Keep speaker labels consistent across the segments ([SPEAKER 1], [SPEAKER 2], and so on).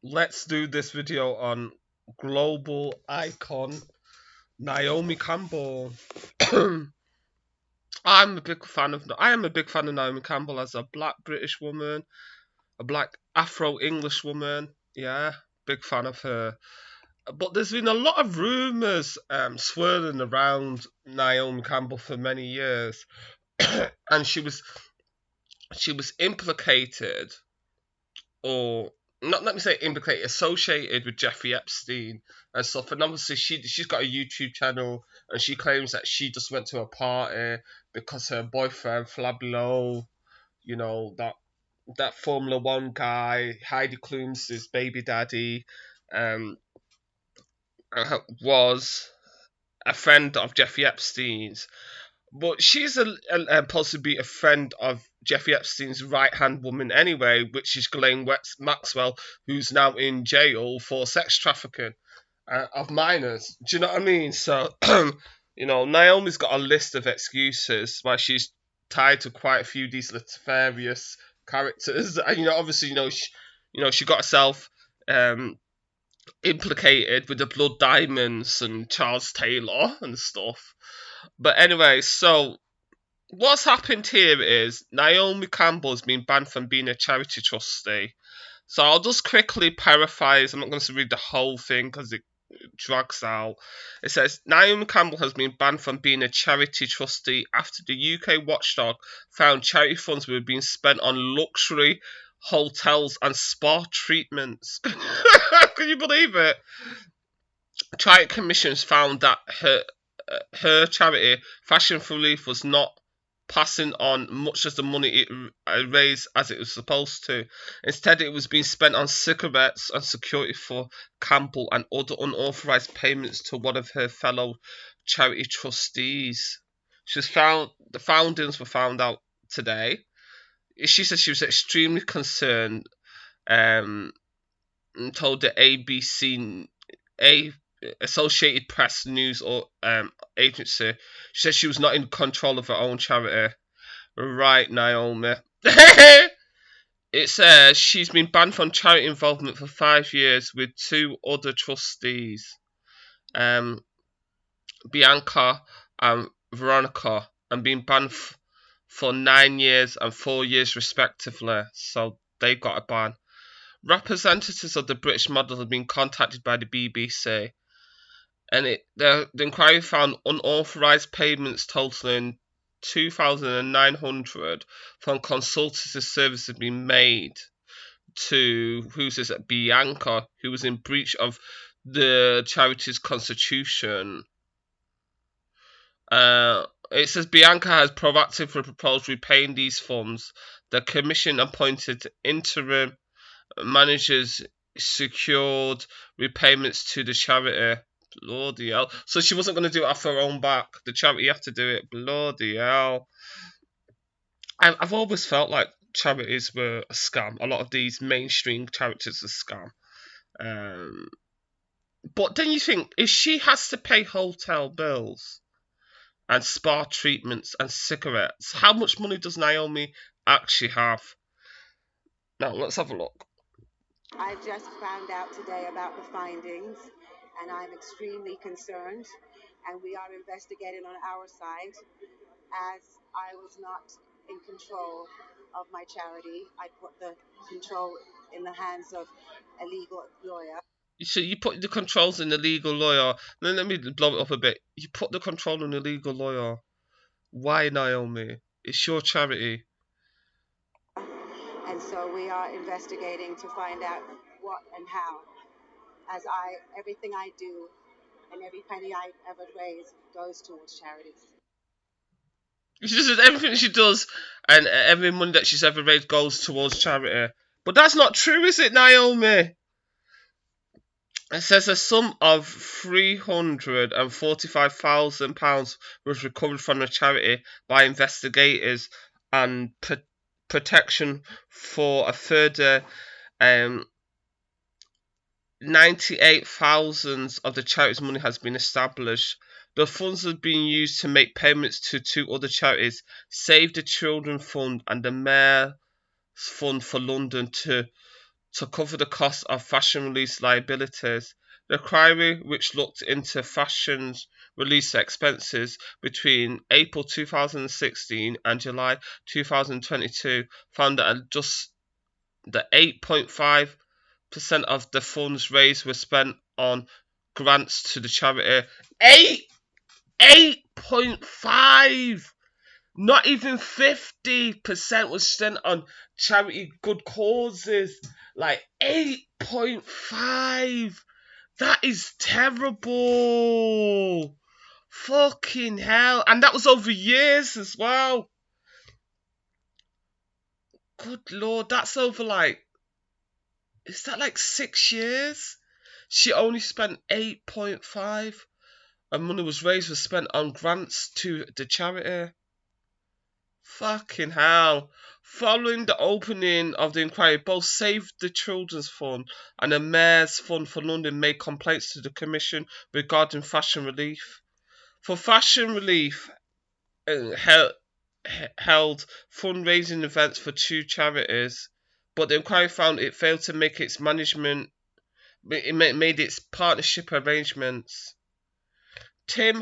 [SPEAKER 1] Let's do this video on global icon Naomi Campbell. I am a big fan of Naomi Campbell as a black British woman, a black Afro English woman. Yeah, big fan of her. But there's been a lot of rumours swirling around Naomi Campbell for many years, and she was implicated, or not, let me say implicated, associated with Jeffrey Epstein and stuff. And obviously, she's got a YouTube channel, and she claims that she just went to a party because her boyfriend Flablo, that Formula One guy, Heidi Klum's baby daddy, um, was a friend of Jeffrey Epstein's. But she's possibly a friend of Jeffrey Epstein's right hand woman anyway, which is Ghislaine Maxwell, who's now in jail for sex trafficking of minors. Do you know what I mean? So, Naomi's got a list of excuses why she's tied to quite a few of these nefarious characters. And, obviously, she got herself implicated with the Blood Diamonds and Charles Taylor and stuff. But anyway, so what's happened here is Naomi Campbell's been banned from being a charity trustee. So I'll just quickly paraphrase. I'm not going to read the whole thing because it drags out. It says Naomi Campbell has been banned from being a charity trustee after the UK watchdog found charity funds were being spent on luxury hotels and spa treatments. Can you believe it? Charity commissions found that her charity, Fashion for Relief, was not passing on much of the money it raised as it was supposed to. Instead, it was being spent on cigarettes and security for Campbell and other unauthorized payments to one of her fellow charity trustees. The foundings were found out today. She said she was extremely concerned, and told the Associated Press news or agency. She said she was not in control of her own charity. Right, Naomi. It says she's been banned from charity involvement for 5 years with two other trustees, Bianca and Veronica, and been banned for 9 years and 4 years respectively. So they got a ban. Representatives of the British model have been contacted by the BBC, and the inquiry found unauthorised payments totaling 2,900 from consultancy services being made to Bianca, who was in breach of the charity's constitution. It says Bianca has proactively proposed repaying these funds. The commission appointed interim managers secured repayments to the charity. Bloody hell. So she wasn't going to do it off her own back. The charity had to do it. Bloody hell. I've always felt like charities were a scam. A lot of these mainstream charities are a scam. But then you think, if she has to pay hotel bills and spa treatments and cigarettes, how much money does Naomi actually have? Now, let's have a look.
[SPEAKER 2] I just found out today about the findings, and I'm extremely concerned, and we are investigating on our side. As I was not in control of my charity, I put the control in the hands of a legal lawyer.
[SPEAKER 1] So you put the controls in the legal lawyer. Then let me blow it up a bit. You put the control in the legal lawyer. Why, Naomi? It's your charity.
[SPEAKER 2] And so we are investigating to find out what and how. As everything I do and every penny I ever raise goes towards charities.
[SPEAKER 1] She says everything she does and every money that she's ever raised goes towards charity. But that's not true, is it, Naomi? It says a sum of £345,000 was recovered from the charity by investigators, and protection for a further 98,000 of the charity's money has been established. The funds have been used to make payments to two other charities, Save the Children Fund and the Mayor's Fund for London, to to cover the cost of fashion release liabilities. The inquiry, which looked into fashion release expenses between April 2016 and July 2022, found that just the 8.5% of the funds raised were spent on grants to the charity. 8.5. Not even 50% was spent on charity good causes. Like 8.5. That is terrible. Fucking hell. And that was over years as well. Good lord, that's over like, is that like 6 years? She only spent 8.5, and money was spent on grants to the charity. Fucking hell. Following the opening of the inquiry, both Save the Children's Fund and the Mayor's Fund for London made complaints to the Commission regarding fashion relief. For fashion relief, held fundraising events for two charities, but the inquiry found it failed to make its management. It made its partnership arrangements. Tim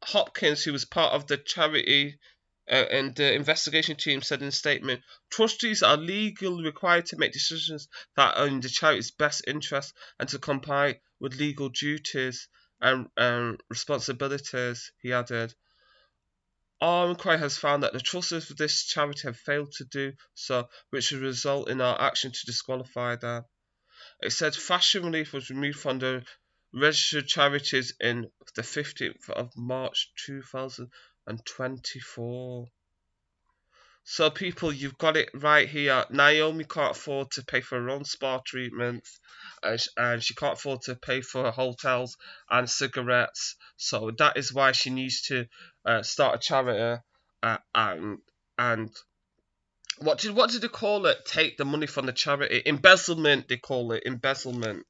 [SPEAKER 1] Hopkins, who was part of the charity and the investigation team, said in a statement, trustees are legally required to make decisions that are in the charity's best interest and to comply with legal duties and responsibilities, he added. Our inquiry has found that the trustees of this charity have failed to do so, which will result in our action to disqualify them. It said fashion relief was removed from the registered charities in the 15th of March 2024. So people, you've got it right here. Naomi can't afford to pay for her own spa treatments, and she can't afford to pay for her hotels and cigarettes. So that is why she needs to start a charity. And what did they call it? Take the money from the charity. Embezzlement, they call it. Embezzlement.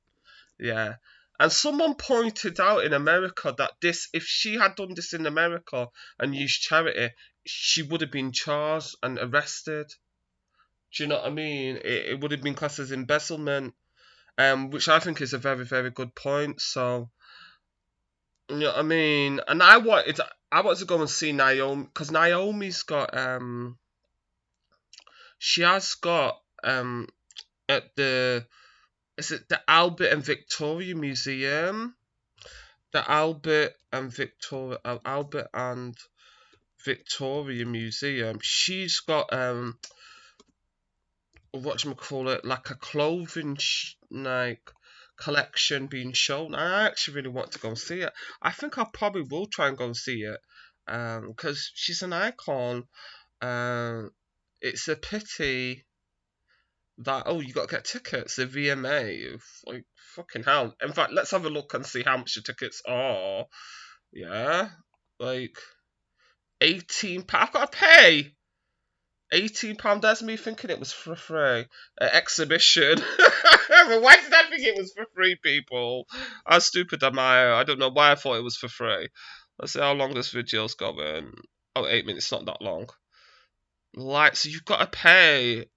[SPEAKER 1] Yeah. And someone pointed out in America that if she had done this in America and used charity, she would have been charged and arrested. Do you know what I mean? It would have been classed as embezzlement, which I think is a very, very good point. So, you know what I mean? And I wanted to go and see Naomi, because Naomi's got she has got at the, is it the Albert and Victoria Museum? The Albert and Victoria Museum. She's got whatchamacallit, like a clothing like collection being shown. I actually really want to go and see it. I think I probably will try and go and see it. Because she's an icon. It's a pity that you got to get tickets. The VMA, like fucking hell. In fact, let's have a look and see how much the tickets are. Yeah, like £18. I've got to pay £18. That's me thinking it was for free. Exhibition. But why did I think it was for free, people? How stupid am I? I don't know why I thought it was for free. Let's see how long this video's going. Oh, 8 minutes, not that long. Like, so you've got to pay.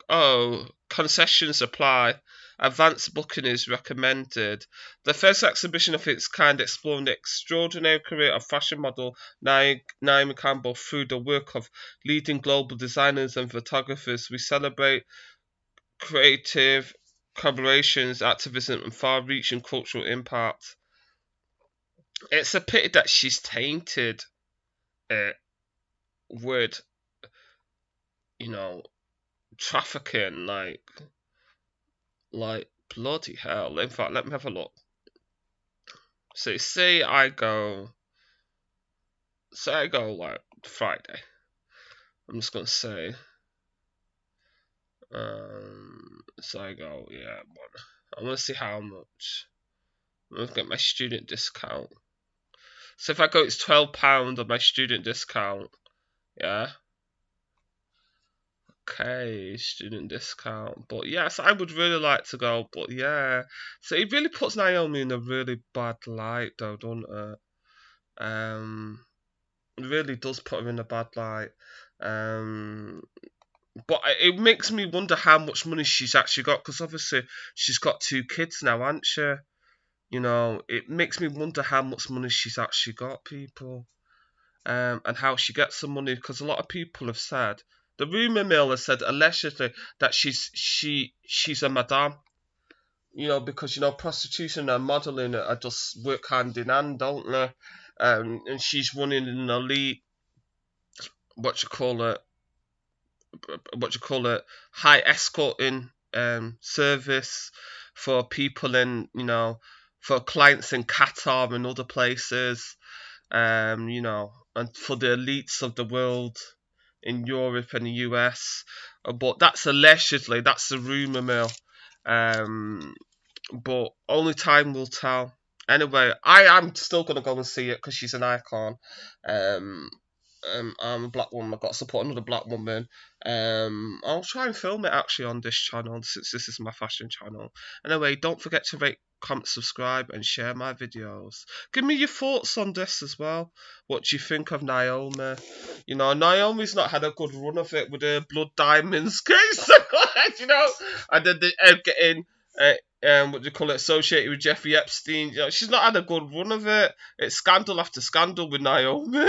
[SPEAKER 1] Oh, concessions apply. Advanced booking is recommended. The first exhibition of its kind exploring the extraordinary career of fashion model Naomi Campbell through the work of leading global designers and photographers. We celebrate creative collaborations, activism, and far-reaching cultural impact. It's a pity that she's tainted it with, trafficking, like bloody hell. In fact, let me have a look. So say I go like Friday. I'm just gonna say, so I go, yeah, I want to see how much. I'm gonna get my student discount. So if I go, it's £12 on my student discount. Yeah. Okay, student discount. But yes, I would really like to go. But yeah, so it really puts Naomi in a really bad light, though, doesn't it? It really does put her in a bad light. But it makes me wonder how much money she's actually got, because obviously she's got 2 kids now, hasn't she? You know, it makes me wonder how much money she's actually got, people, and how she gets the money. Because a lot of people have said, the rumor mill has said allegedly that she's a madame. You know, because prostitution and modeling are just work hand in hand, don't they? And she's running an elite, what you call it, high escorting service for people in, for clients in Qatar and other places, and for the elites of the world in Europe and the US. But that's allegedly, that's the rumor mill. Um, but only time will tell. Anyway, I am still gonna go and see it because she's an icon. Um, I'm a black woman. I've got to support another black woman. I'll try and film it actually on this channel since this is my fashion channel. Anyway, don't forget to rate, comment, subscribe, and share my videos. Give me your thoughts on this as well. What do you think of Naomi? Naomi's not had a good run of it with her blood diamonds case. And then getting. What do you call it, associated with Jeffrey Epstein. She's not had a good run of it. It's scandal after scandal with Naomi.